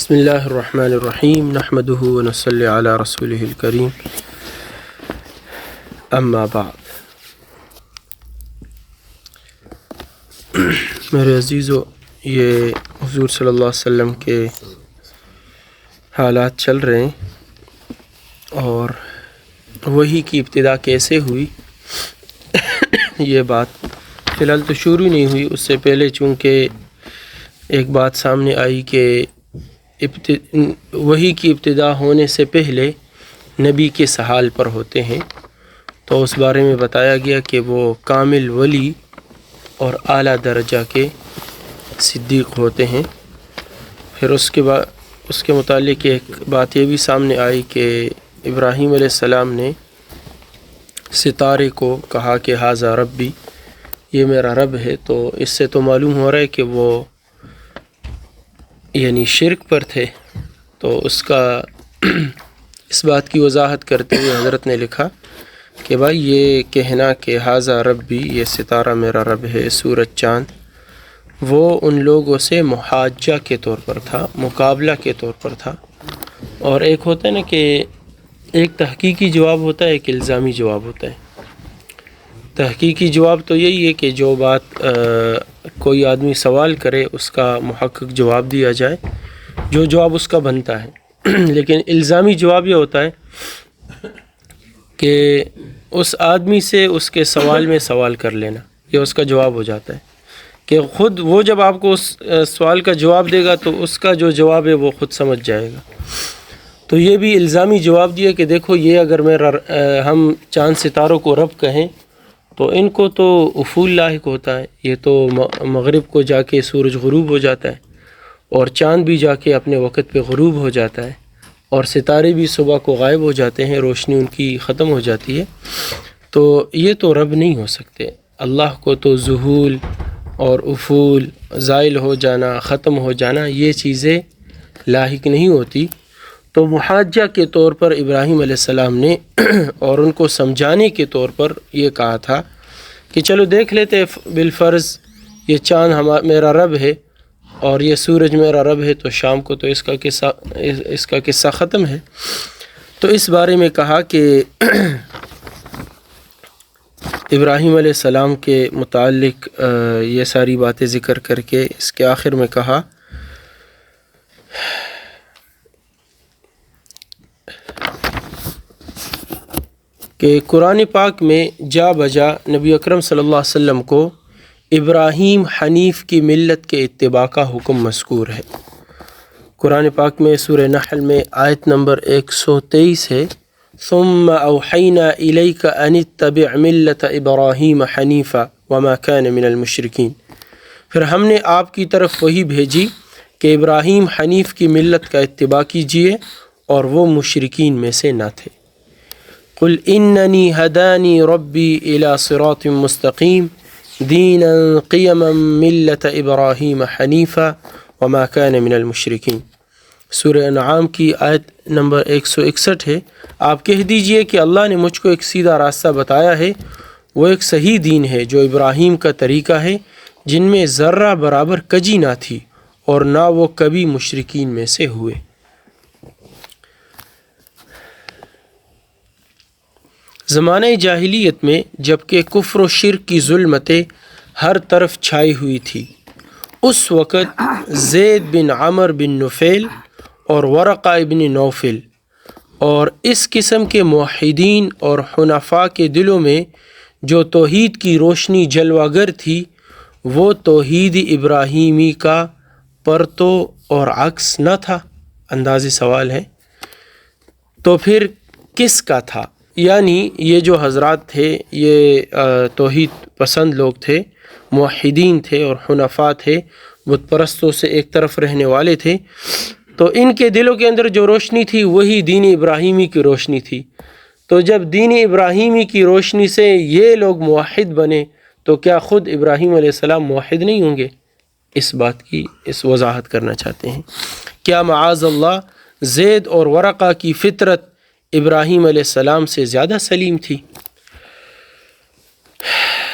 بسم اللہ الرحمن الرحیم نحمده ونصلی علی رسولہ الکریم اما بعد۔ میرے عزیزو، یہ حضور صلی اللہ علیہ وسلم کے حالات چل رہے ہیں اور وحی کی ابتدا کیسے ہوئی یہ بات فی الحال تو شروع نہیں ہوئی۔ اس سے پہلے چونکہ ایک بات سامنے آئی کہ وحی کی ابتدا ہونے سے پہلے نبی کے سحال پر ہوتے ہیں، تو اس بارے میں بتایا گیا کہ وہ کامل ولی اور اعلیٰ درجہ کے صدیق ہوتے ہیں۔ پھر اس کے متعلق ایک بات یہ بھی سامنے آئی کہ ابراہیم علیہ السلام نے ستارے کو کہا کہ ھذا ربی، یہ میرا رب ہے، تو اس سے تو معلوم ہو رہا ہے کہ وہ یعنی شرک پر تھے۔ تو اس بات کی وضاحت کرتے ہوئے حضرت نے لکھا کہ بھائی یہ کہنا کہ ھذا ربی، یہ ستارہ میرا رب ہے، سورج چاند، وہ ان لوگوں سے محاجہ کے طور پر تھا، مقابلہ کے طور پر تھا۔ اور ایک ہوتا ہے نا کہ ایک تحقیقی جواب ہوتا ہے، ایک الزامی جواب ہوتا ہے۔ تحقیقی جواب تو یہی ہے کہ جو بات کوئی آدمی سوال کرے اس کا محقق جواب دیا جائے، جو جواب اس کا بنتا ہے۔ لیکن الزامی جواب یہ ہوتا ہے کہ اس آدمی سے اس کے سوال میں سوال کر لینا، یہ اس کا جواب ہو جاتا ہے کہ خود وہ جب آپ کو اس سوال کا جواب دے گا تو اس کا جو جواب ہے وہ خود سمجھ جائے گا۔ تو یہ بھی الزامی جواب دیا کہ دیکھو یہ اگر ہم چاند ستاروں کو رب کہیں تو ان کو تو افول لاحق ہوتا ہے، یہ تو مغرب کو جا کے سورج غروب ہو جاتا ہے اور چاند بھی جا کے اپنے وقت پہ غروب ہو جاتا ہے اور ستارے بھی صبح کو غائب ہو جاتے ہیں، روشنی ان کی ختم ہو جاتی ہے۔ تو یہ تو رب نہیں ہو سکتے۔ اللہ کو تو ظہول اور افول، زائل ہو جانا، ختم ہو جانا، یہ چیزیں لاحق نہیں ہوتی۔ تو محاجہ کے طور پر ابراہیم علیہ السلام نے اور ان کو سمجھانے کے طور پر یہ کہا تھا کہ چلو دیکھ لیتے بالفرض یہ چاند میرا رب ہے اور یہ سورج میرا رب ہے، تو شام کو تو اس کا قصہ ختم ہے۔ تو اس بارے میں کہا کہ ابراہیم علیہ السلام کے متعلق یہ ساری باتیں ذکر کر کے اس کے آخر میں کہا کہ قرآن پاک میں جا بجا نبی اکرم صلی اللہ علیہ وسلم کو ابراہیم حنیف کی ملت کے اتباع کا حکم مذکور ہے۔ قرآن پاک میں سورہ نحل میں آیت نمبر 123 ہے، ثم اوحینا الیک ان اتبع ملت ابراہیم حنیفا وما کان من المشرکین۔ پھر ہم نے آپ کی طرف وہی بھیجی کہ ابراہیم حنیف کی ملت کا اتباع کیجیے اور وہ مشرکین میں سے نہ تھے۔ قل اننی ہدانی ربی الی صراط مستقیم دینا قیما ملت ابراہیم حنیفا وما کان من المشرکین۔ سورہ انعام کی آیت نمبر 161 ہے، آپ کہہ دیجئے کہ اللہ نے مجھ کو ایک سیدھا راستہ بتایا ہے، وہ ایک صحیح دین ہے جو ابراہیم کا طریقہ ہے، جن میں ذرہ برابر کجی نہ تھی اور نہ وہ کبھی مشرکین میں سے ہوئے۔ زمانہ جاہلیت میں جبکہ کفر و شرک کی ظلمتیں ہر طرف چھائی ہوئی تھی، اس وقت زید بن عمر بن نفیل اور ورقہ بن نوفل اور اس قسم کے موحدین اور حنفاء کے دلوں میں جو توحید کی روشنی جلوہ گر تھی، وہ توحید ابراہیمی کا پرتو اور عکس نہ تھا؟ انداز سوال ہے۔ تو پھر کس کا تھا؟ یعنی یہ جو حضرات تھے یہ توحید پسند لوگ تھے، موحدین تھے اور حنفاء تھے، بت پرستوں سے ایک طرف رہنے والے تھے، تو ان کے دلوں کے اندر جو روشنی تھی وہی دین ابراہیمی کی روشنی تھی۔ تو جب دین ابراہیمی کی روشنی سے یہ لوگ موحد بنے تو کیا خود ابراہیم علیہ السلام موحد نہیں ہوں گے؟ اس بات کی وضاحت کرنا چاہتے ہیں۔ کیا معاذ اللہ زید اور ورقہ کی فطرت ابراہیم علیہ السلام سے زیادہ سلیم تھی؟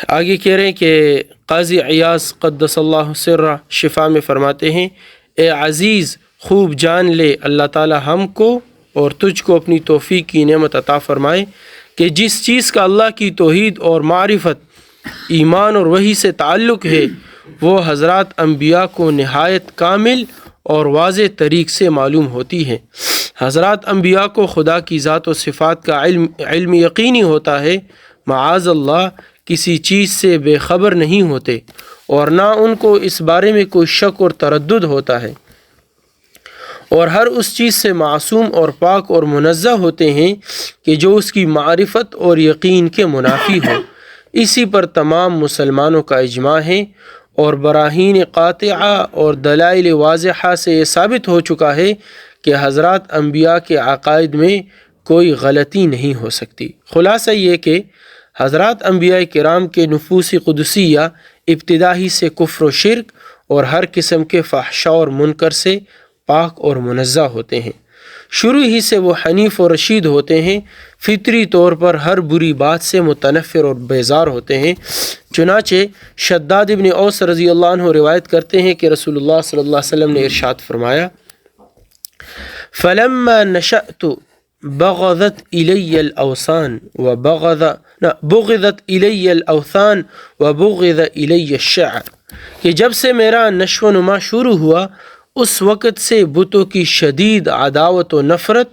آگے کہہ رہے ہیں کہ قاضی عیاض قدس اللہ سرہ شفا میں فرماتے ہیں، اے عزیز خوب جان لے اللہ تعالی ہم کو اور تجھ کو اپنی توفیق کی نعمت عطا فرمائے کہ جس چیز کا اللہ کی توحید اور معرفت، ایمان اور وحی سے تعلق ہے وہ حضرات انبیاء کو نہایت کامل اور واضح طریق سے معلوم ہوتی ہے۔ حضرات انبیاء کو خدا کی ذات و صفات کا علم یقینی ہوتا ہے، معاذ اللہ کسی چیز سے بے خبر نہیں ہوتے اور نہ ان کو اس بارے میں کوئی شک اور تردد ہوتا ہے، اور ہر اس چیز سے معصوم اور پاک اور منزہ ہوتے ہیں کہ جو اس کی معرفت اور یقین کے منافی ہو۔ اسی پر تمام مسلمانوں کا اجماع ہے اور براہین قاطعہ اور دلائل واضحہ سے یہ ثابت ہو چکا ہے کہ حضرات انبیاء کے عقائد میں کوئی غلطی نہیں ہو سکتی۔ خلاصہ یہ کہ حضرات انبیاء کرام کے نفوس قدسیہ ابتدا ہی سے کفر و شرک اور ہر قسم کے فحشاء اور منکر سے پاک اور منزہ ہوتے ہیں۔ شروع ہی سے وہ حنیف و رشید ہوتے ہیں، فطری طور پر ہر بری بات سے متنفر اور بیزار ہوتے ہیں۔ چنانچہ شداد ابن اوس رضی اللہ عنہ روایت کرتے ہیں کہ رسول اللہ صلی اللہ علیہ وسلم نے ارشاد فرمایا، فَلَمَّا نَشَأْتُ بغضت الی الاوثان بغضت الی الاوثان وبغض الی الشعر، کہ جب سے میرا نشو و نما شروع ہوا اس وقت سے بتوں کی شدید عداوت و نفرت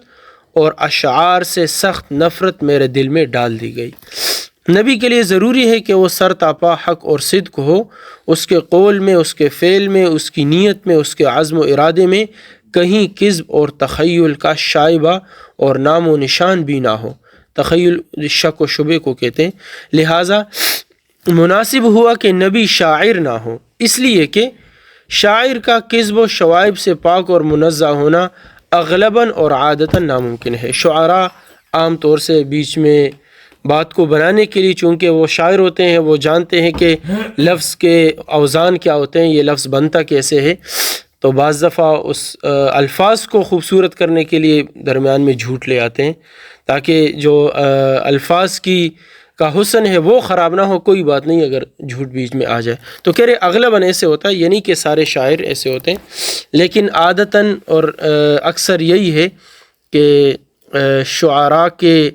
اور اشعار سے سخت نفرت میرے دل میں ڈال دی گئی۔ نبی کے لیے ضروری ہے کہ وہ سرتاپا حق اور صدق ہو، اس کے قول میں، اس کے فعل میں، اس کی نیت میں، اس کے عزم و ارادے میں کہیں کذب اور تخیل کا شائبہ اور نام و نشان بھی نہ ہو۔ تخیل شک و شبے کو کہتے ہیں۔ لہٰذا مناسب ہوا کہ نبی شاعر نہ ہو، اس لیے کہ شاعر کا کذب و شوائب سے پاک اور منزہ ہونا اغلباً اور عادتاً ناممکن ہے۔ شعراء عام طور سے بیچ میں بات کو بنانے کے لیے، چونکہ وہ شاعر ہوتے ہیں، وہ جانتے ہیں کہ لفظ کے اوزان کیا ہوتے ہیں، یہ لفظ بنتا کیسے ہے، تو بعض دفعہ اس الفاظ کو خوبصورت کرنے کے لیے درمیان میں جھوٹ لے آتے ہیں تاکہ جو الفاظ کا حسن ہے وہ خراب نہ ہو۔ کوئی بات نہیں اگر جھوٹ بیچ میں آ جائے، تو کہہ رہے اغلباً ایسے ہوتا ہے، یعنی کہ سارے شاعر ایسے ہوتے ہیں، لیکن عادتاً اور اکثر یہی ہے کہ شعراء کے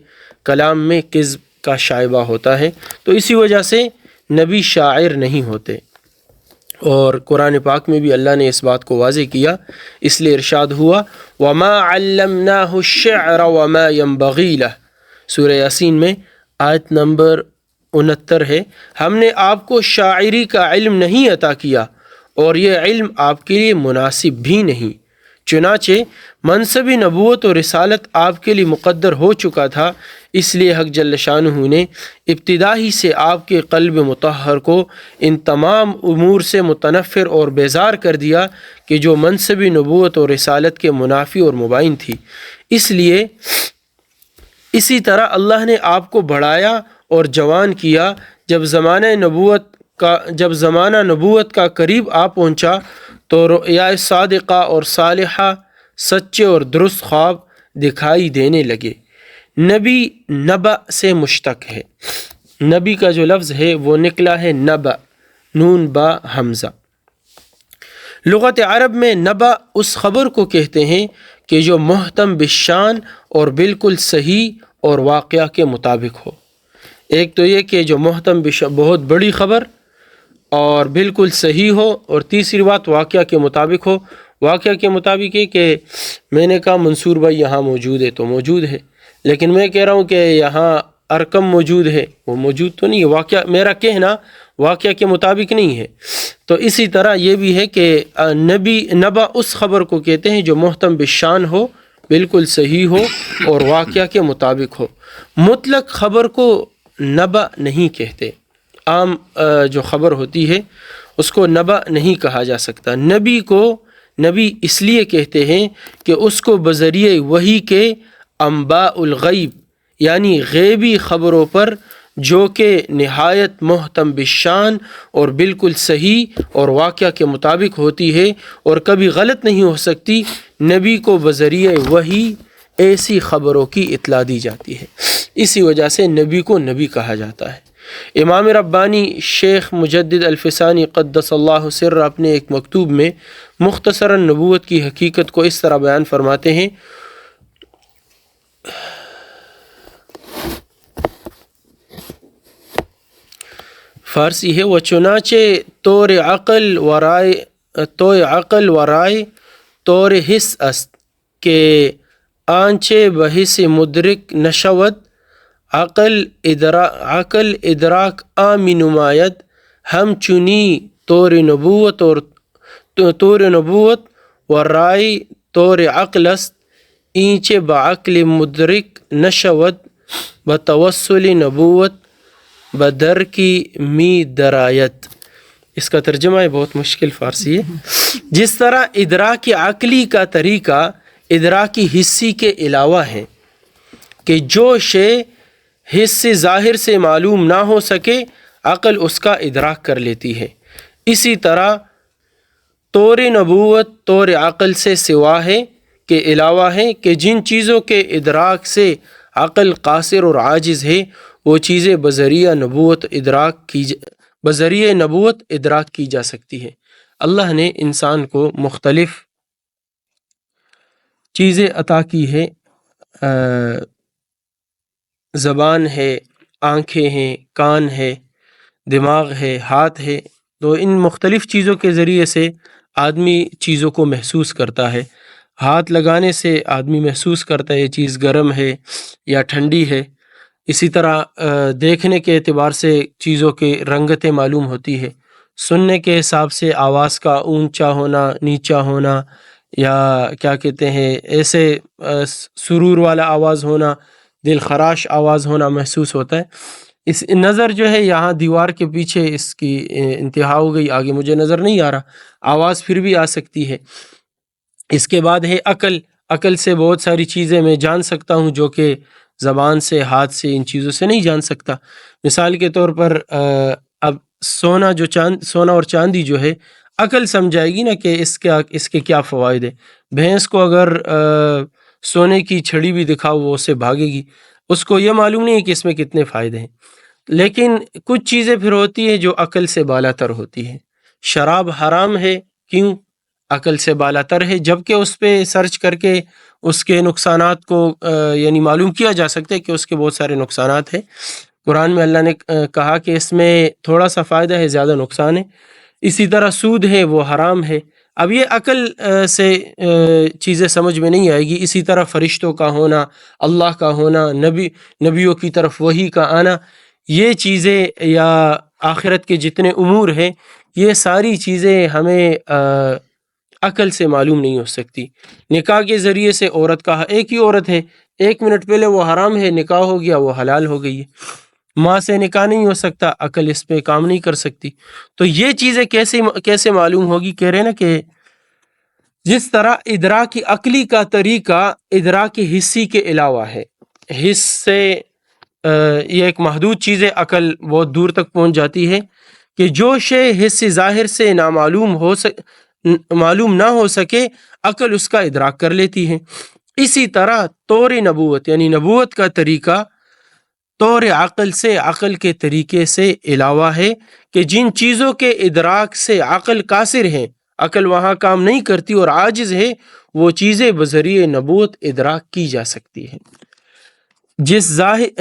کلام میں کذب کا شائبہ ہوتا ہے، تو اسی وجہ سے نبی شاعر نہیں ہوتے۔ اور قرآن پاک میں بھی اللہ نے اس بات کو واضح کیا، اس لیے ارشاد ہوا وَمَا عَلَّمْنَاهُ الشِّعْرَ وَمَا يَنبَغِي لَهُ، سورہ یاسین میں آیت نمبر 69 ہے، ہم نے آپ کو شاعری کا علم نہیں عطا کیا اور یہ علم آپ کے لیے مناسب بھی نہیں۔ چنانچہ منصب نبوت و رسالت آپ کے لیے مقدر ہو چکا تھا، اس لیے حق جل شانہ نے ابتدا ہی سے آپ کے قلب مطہر کو ان تمام امور سے متنفر اور بیزار کر دیا کہ جو منصب نبوت و رسالت کے منافی اور مبائن تھی۔ اس لیے اسی طرح اللہ نے آپ کو بڑھایا اور جوان کیا۔ جب زمانہ نبوت کا قریب آ پہنچا تو رؤیا صادقہ اور صالحہ، سچے اور درست خواب دکھائی دینے لگے۔ نبی نبأ سے مشتق ہے، نبی کا جو لفظ ہے وہ نکلا ہے نبأ، نون با حمزہ۔ لغت عرب میں نبأ اس خبر کو کہتے ہیں کہ جو محتم بالشان اور بالکل صحیح اور واقعہ کے مطابق ہو۔ ایک تو یہ کہ جو محتم بالشان بہت بڑی خبر اور بالکل صحیح ہو، اور تیسری بات واقعہ کے مطابق ہو۔ واقعہ کے مطابق ہے کہ میں نے کہا منصور بھائی یہاں موجود ہے تو موجود ہے، لیکن میں کہہ رہا ہوں کہ یہاں ارقم موجود ہے، وہ موجود تو نہیں ہے۔ واقعہ میرا کہنا واقعہ کے مطابق نہیں ہے۔ تو اسی طرح یہ بھی ہے کہ نبأ اس خبر کو کہتے ہیں جو محتم بالشان ہو، بالکل صحیح ہو اور واقعہ کے مطابق ہو۔ مطلق خبر کو نبأ نہیں کہتے، عام جو خبر ہوتی ہے اس کو نبأ نہیں کہا جا سکتا۔ نبی کو نبی اس لیے کہتے ہیں کہ اس کو بذریعہ وحی کے انباء الغیب یعنی غیبی خبروں پر جو کہ نہایت محتم بالشان اور بالکل صحیح اور واقعہ کے مطابق ہوتی ہے اور کبھی غلط نہیں ہو سکتی، نبی کو بذریعہ وحی ایسی خبروں کی اطلاع دی جاتی ہے، اسی وجہ سے نبی کو نبی کہا جاتا ہے۔ امام ربانی شیخ مجدد الفسانی قدس اللہ سر اپنے ایک مکتوب میں مختصراً نبوت کی حقیقت کو اس طرح بیان فرماتے ہیں، فارسی ہے، وہ چنانچہ طور عقل و رائے طور حس است کہ آنچه بحث مدرک نشود عقل ادراک آمی نماید، ہم چنی طور نبوت و رائے طور عقل است، اینچه بعقل مدرک نشود بتوسل نبوت بدر کی می درایت۔ اس کا ترجمہ ہے، بہت مشکل فارسی ہے۔ جس طرح ادراک عقلی کا طریقہ ادراک حسی کے علاوہ ہے کہ جو شے حس ظاہر سے معلوم نہ ہو سکے عقل اس کا ادراک کر لیتی ہے، اسی طرح طور نبوت طور عقل سے سوا ہے کہ علاوہ ہے کہ جن چیزوں کے ادراک سے عقل قاصر اور عاجز ہے وہ چیزیں بذریعہ نبوت ادراک کی جا سکتی ہے۔ اللہ نے انسان کو مختلف چیزیں عطا کی ہے، زبان ہے، آنکھیں ہیں، کان ہے، دماغ ہے، ہاتھ ہے، تو ان مختلف چیزوں کے ذریعے سے آدمی چیزوں کو محسوس کرتا ہے۔ ہاتھ لگانے سے آدمی محسوس کرتا ہے یہ چیز گرم ہے یا ٹھنڈی ہے۔ اسی طرح دیکھنے کے اعتبار سے چیزوں کے رنگتیں معلوم ہوتی ہے، سننے کے حساب سے آواز کا اونچا ہونا، نیچا ہونا، یا کیا کہتے ہیں ایسے سرور والا آواز ہونا، دل خراش آواز ہونا محسوس ہوتا ہے۔ اس نظر جو ہے یہاں دیوار کے پیچھے اس کی انتہا ہو گئی، آگے مجھے نظر نہیں آ رہا، آواز پھر بھی آ سکتی ہے۔ اس کے بعد ہے عقل سے بہت ساری چیزیں میں جان سکتا ہوں جو کہ زبان سے، ہاتھ سے، ان چیزوں سے نہیں جان سکتا۔ مثال کے طور پر اب سونا اور چاندی جو ہے عقل سمجھائے گی نا کہ اس کے کیا فوائد ہیں۔ بھینس کو اگر سونے کی چھڑی بھی دکھاؤ وہ اسے بھاگے گی، اس کو یہ معلوم نہیں ہے کہ اس میں کتنے فائدے ہیں۔ لیکن کچھ چیزیں پھر ہوتی ہیں جو عقل سے بالا تر ہوتی ہیں۔ شراب حرام ہے، کیوں؟ عقل سے بالا تر ہے، جبکہ اس پہ سرچ کر کے اس کے نقصانات کو یعنی معلوم کیا جا سکتا ہے کہ اس کے بہت سارے نقصانات ہیں۔ قرآن میں اللہ نے کہا کہ اس میں تھوڑا سا فائدہ ہے، زیادہ نقصان ہے۔ اسی طرح سود ہے، وہ حرام ہے۔ اب یہ عقل سے چیزیں سمجھ میں نہیں آئے گی۔ اسی طرح فرشتوں کا ہونا، اللہ کا ہونا، نبیوں کی طرف وحی کا آنا، یہ چیزیں یا آخرت کے جتنے امور ہیں، یہ ساری چیزیں ہمیں عقل سے معلوم نہیں ہو سکتی۔ نکاح کے ذریعے سے عورت کا، ایک ہی عورت ہے، 1 منٹ پہلے وہ حرام ہے، نکاح ہو گیا، وہ حلال ہو گئی ہے۔ ماں سے نکاح نہیں ہو سکتا، عقل اس پہ کام نہیں کر سکتی۔ تو یہ چیزیں کیسے معلوم ہوگی؟ کہہ رہے ہیں نا کہ جس طرح ادراک عقلی کا طریقہ ادراک حسی کے علاوہ ہے، حس سے یہ ایک محدود چیز ہے، عقل بہت دور تک پہنچ جاتی ہے کہ جو شے حس ظاہر سے معلوم نہ ہو سکے عقل اس کا ادراک کر لیتی ہے۔ اسی طرح طور نبوت یعنی نبوت کا طریقہ طور عقل سے، عقل کے طریقے سے علاوہ ہے کہ جن چیزوں کے ادراک سے عقل قاصر ہے، عقل وہاں کام نہیں کرتی اور عاجز ہے، وہ چیزیں بذریعہ نبوت ادراک کی جا سکتی ہیں۔ جس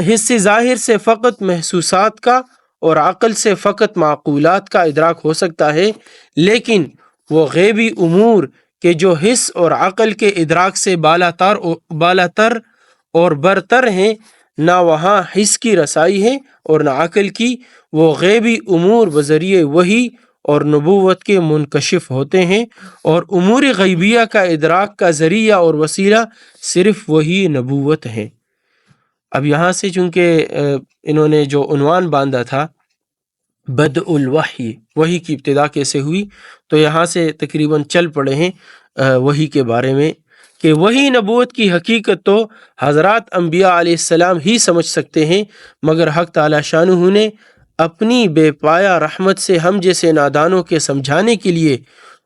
حس ظاہر سے فقط محسوسات کا اور عقل سے فقط معقولات کا ادراک ہو سکتا ہے، لیکن وہ غیبی امور کہ جو حس اور عقل کے ادراک سے بالاتر اور برتر ہیں، نہ وہاں حس کی رسائی ہے اور نہ عقل کی، وہ غیبی امور بذریعہ وحی اور نبوت کے منکشف ہوتے ہیں، اور امور غیبیہ کا ادراک کا ذریعہ اور وسیلہ صرف وحی نبوت ہیں۔ اب یہاں سے چونکہ انہوں نے جو عنوان باندھا تھا بدء الوحی، وحی کی ابتدا کیسے ہوئی، تو یہاں سے تقریباً چل پڑے ہیں وحی کے بارے میں کہ وحی نبوت کی حقیقت تو حضرات انبیاء علیہ السلام ہی سمجھ سکتے ہیں، مگر حق تعالی شانہ نے اپنی بے پایا رحمت سے ہم جیسے نادانوں کے سمجھانے کے لیے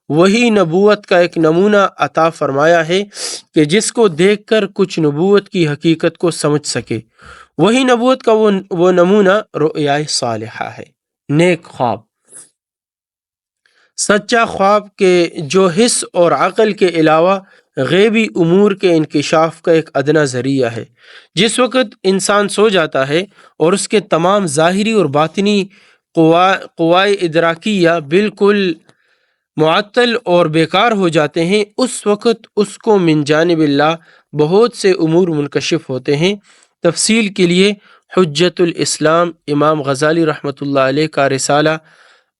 وہی نبوت کا ایک نمونہ عطا فرمایا ہے کہ جس کو دیکھ کر کچھ نبوت کی حقیقت کو سمجھ سکے۔ وہی نبوت کا وہ نمونہ رؤیا صالحہ ہے، نیک خواب، سچا خواب کے جو حس اور عقل کے علاوہ غیبی امور کے انکشاف کا ایک ادنا ذریعہ ہے۔ جس وقت انسان سو جاتا ہے اور اس کے تمام ظاہری اور باطنی قوائے ادراکیہ بالکل معطل اور بیکار ہو جاتے ہیں، اس وقت اس کو من جانب اللہ بہت سے امور منکشف ہوتے ہیں۔ تفصیل کے لیے حجت الاسلام امام غزالی رحمۃ اللہ علیہ کا رسالہ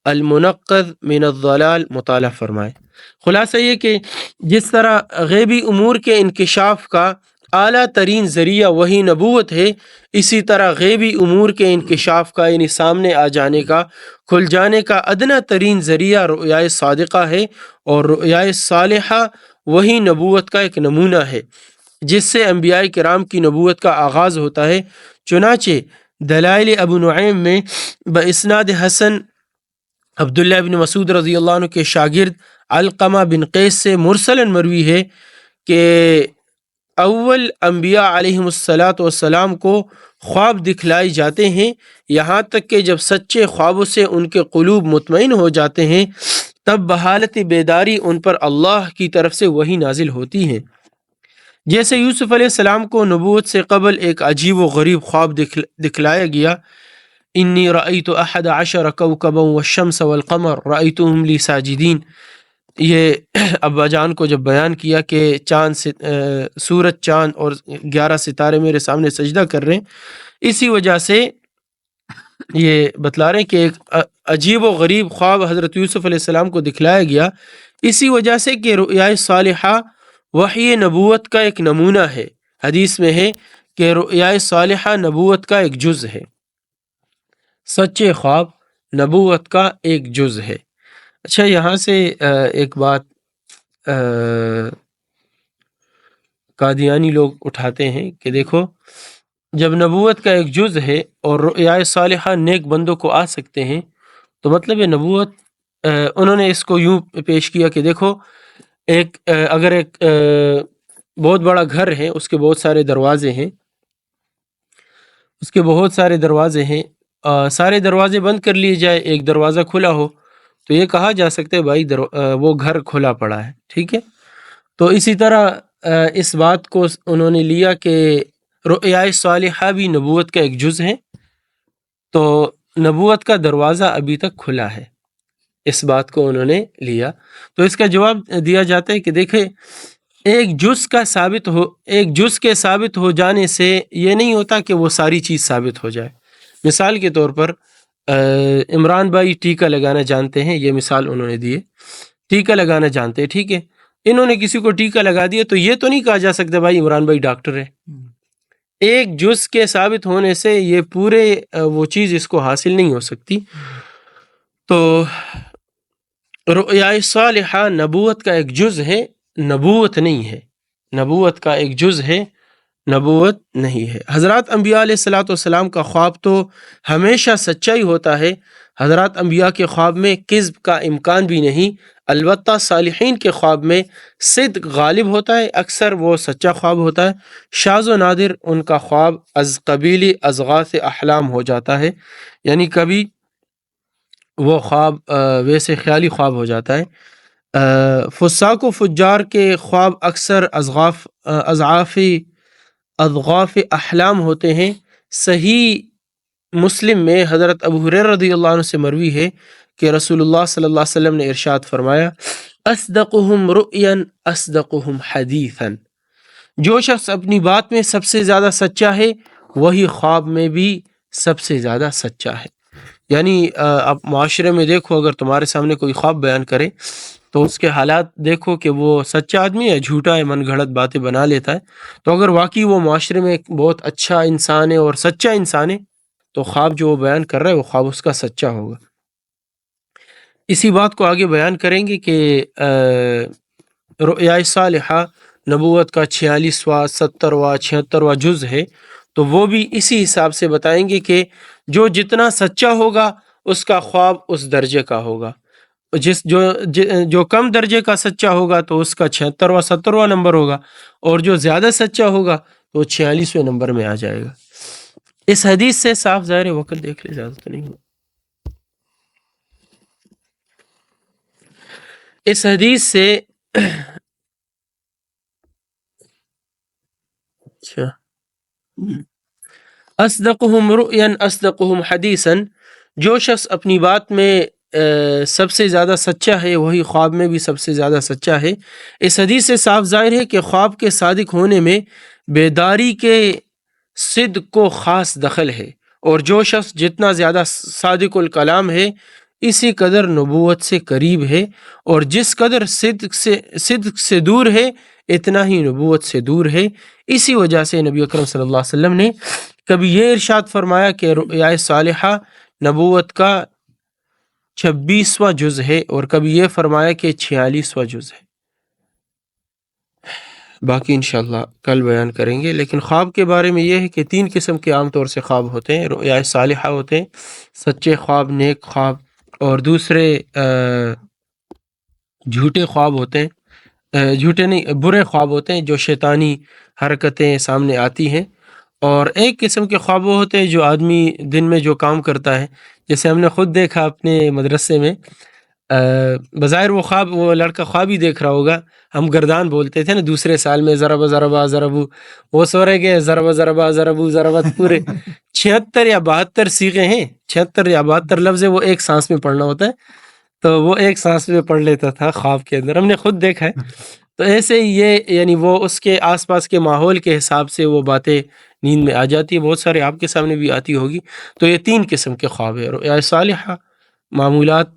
المنقذ من الضلال مطالعہ فرمائے۔ خلاصہ یہ کہ جس طرح غیبی امور کے انکشاف کا اعلیٰ ترین ذریعہ وہی نبوت ہے، اسی طرح غیبی امور کے انکشاف کا یعنی سامنے آ جانے کا، کھل جانے کا ادنا ترین ذریعہ رؤیا صادقہ ہے، اور رؤیا صالحہ وہی نبوت کا ایک نمونہ ہے جس سے انبیاء کرام کی نبوت کا آغاز ہوتا ہے۔ چنانچہ دلائل ابو نعیم میں باسناد حسن عبداللہ بن مسعود رضی اللہ عنہ کے شاگرد علقمہ بن قیس سے مرسلاً مروی ہے کہ اول انبیاء علیہم السلام کو خواب دکھلائے جاتے ہیں، یہاں تک کہ جب سچے خوابوں سے ان کے قلوب مطمئن ہو جاتے ہیں تب بحالت بیداری ان پر اللہ کی طرف سے وحی نازل ہوتی ہے۔ جیسے یوسف علیہ السلام کو نبوت سے قبل ایک عجیب و غریب خواب دکھلایا گیا، انی رأیت احد عشر کوکبا والشمس والقمر رأیتهم لی ساجدین، یہ ابا جان کو جب بیان کیا کہ سورج چاند اور 11 ستارے میرے سامنے سجدہ کر رہے ہیں، اسی وجہ سے یہ بتلا رہے ہیں کہ ایک عجیب و غریب خواب حضرت یوسف علیہ السلام کو دکھلایا گیا، اسی وجہ سے کہ رؤیا صالحہ وحی نبوت کا ایک نمونہ ہے۔ حدیث میں ہے کہ رؤیا صالحہ نبوت کا ایک جز ہے، سچے خواب نبوت کا ایک جز ہے۔ اچھا، یہاں سے ایک بات قادیانی لوگ اٹھاتے ہیں کہ دیکھو، جب نبوت کا ایک جز ہے اور رؤیا صالحہ نیک بندوں کو آ سکتے ہیں تو مطلب ہے نبوت، انہوں نے اس کو یوں پیش کیا کہ دیکھو، اگر ایک بہت بڑا گھر ہے، اس کے بہت سارے دروازے ہیں، سارے دروازے بند کر لیے جائے، ایک دروازہ کھلا ہو تو یہ کہا جا سکتا ہے بھائی وہ گھر کھلا پڑا ہے، ٹھیک ہے۔ تو اسی طرح اس بات کو انہوں نے لیا کہ رؤیا صالحہ بھی نبوت کا ایک جز ہے، تو نبوت کا دروازہ ابھی تک کھلا ہے، اس بات کو انہوں نے لیا۔ تو اس کا جواب دیا جاتا ہے کہ دیکھیں، ایک جز کے ثابت ہو جانے سے یہ نہیں ہوتا کہ وہ ساری چیز ثابت ہو جائے۔ مثال کے طور پر عمران بھائی ٹیکہ لگانا جانتے ہیں، یہ مثال انہوں نے دی ہے، ٹیکہ لگانا جانتے ہیں، ٹھیک ہے، انہوں نے کسی کو ٹیکہ لگا دیا تو یہ تو نہیں کہا جا سکتا بھائی عمران بھائی ڈاکٹر ہے۔ ایک جز کے ثابت ہونے سے یہ پورے وہ چیز اس کو حاصل نہیں ہو سکتی۔ تو رؤیا صالحہ نبوت کا ایک جز ہے، نبوت نہیں ہے، نبوت کا ایک جز ہے، نبوت نہیں ہے۔ حضرات انبیاء علیہ السلام کا خواب تو ہمیشہ سچا ہی ہوتا ہے، حضرات انبیاء کے خواب میں کذب کا امکان بھی نہیں، البتہ صالحین کے خواب میں صدق غالب ہوتا ہے، اکثر وہ سچا خواب ہوتا ہے۔ شاذ و نادر ان کا خواب از قبیل اضغاث احلام ہو جاتا ہے، یعنی کبھی وہ خواب ویسے خیالی خواب ہو جاتا ہے۔ فساق و فجار کے خواب اکثر اضغاف احلام ہوتے ہیں۔ صحیح مسلم میں حضرت ابو ہریرہ رضی اللہ عنہ سے مروی ہے کہ رسول اللہ صلی اللہ علیہ وسلم نے ارشاد فرمایا، اصدقهم رؤیا اصدقهم حدیثا، جو شخص اپنی بات میں سب سے زیادہ سچا ہے وہی خواب میں بھی سب سے زیادہ سچا ہے۔ یعنی اب معاشرے میں دیکھو، اگر تمہارے سامنے کوئی خواب بیان کرے تو اس کے حالات دیکھو کہ وہ سچا آدمی ہے، جھوٹا ہے، من گھڑت باتیں بنا لیتا ہے۔ تو اگر واقعی وہ معاشرے میں ایک بہت اچھا انسان ہے اور سچا انسان ہے تو خواب جو وہ بیان کر رہا ہے وہ خواب اس کا سچا ہوگا۔ اسی بات کو آگے بیان کریں گے کہ رؤیا صالحہ نبوت کا 46واں 70واں 76واں جز ہے، تو وہ بھی اسی حساب سے بتائیں گے کہ جو جتنا سچا ہوگا اس کا خواب اس درجے کا ہوگا، جو کم درجے کا سچا ہوگا تو اس کا 76واں 70واں نمبر ہوگا، اور جو زیادہ سچا ہوگا تو 46ویں نمبر میں آ جائے گا۔ اس حدیث سے صاف ظاہر وقت دیکھ لے، اجازت نہیں ہو. اس حدیث سے اچھا، اصدقهم رؤیا اصدقهم حدیثا، جو شخص اپنی بات میں سب سے زیادہ سچا ہے وہی خواب میں بھی سب سے زیادہ سچا ہے. اس حدیث سے صاف ظاہر ہے کہ خواب کے صادق ہونے میں بیداری کے صدق کو خاص دخل ہے، اور جو شخص جتنا زیادہ صادق الکلام ہے اسی قدر نبوت سے قریب ہے، اور جس قدر صدق سے دور ہے اتنا ہی نبوت سے دور ہے. اسی وجہ سے نبی اکرم صلی اللہ علیہ وسلم نے کبھی یہ ارشاد فرمایا کہ رؤیا صالحہ نبوت کا 26واں جز ہے، اور کبھی یہ فرمایا کہ 46واں جز ہے. باقی انشاءاللہ کل بیان کریں گے. لیکن خواب کے بارے میں یہ ہے کہ 3 قسم کے عام طور سے خواب ہوتے ہیں. رؤیا صالحہ ہوتے ہیں، سچے خواب، نیک خواب، اور دوسرے جھوٹے خواب ہوتے ہیں، جھوٹے نہیں، برے خواب ہوتے ہیں جو شیطانی حرکتیں سامنے آتی ہیں. اور ایک قسم کے خواب وہ ہوتے ہیں جو آدمی دن میں جو کام کرتا ہے، جیسے ہم نے خود دیکھا اپنے مدرسے میں، بظاہر وہ خواب، وہ لڑکا خواب ہی دیکھ رہا ہوگا. ہم گردان بولتے تھے نا دوسرے سال میں، ضربہ ضربہ ضربو، وہ سورے گئے ضربہ ضربہ ضربو ضربت، پورے 76 یا 72 صیغے ہیں، 76 یا 72 لفظ ہے، وہ ایک سانس میں پڑھنا ہوتا ہے. تو وہ ایک سانس میں پڑھ لیتا تھا خواب کے اندر، ہم نے خود دیکھا ہے. تو ایسے ہی یہ یعنی وہ اس کے آس پاس کے ماحول کے حساب سے وہ باتیں نیند میں آ جاتی ہے. بہت سارے آپ کے سامنے بھی آتی ہوگی. تو یہ 3 قسم کے خواب ہے، رؤیا صالحہ، معمولات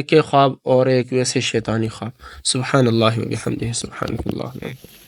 کے خواب، اور ایک ویسے شیطانی خواب. سبحان اللہ و بحمدہ، سبحانک اللہ.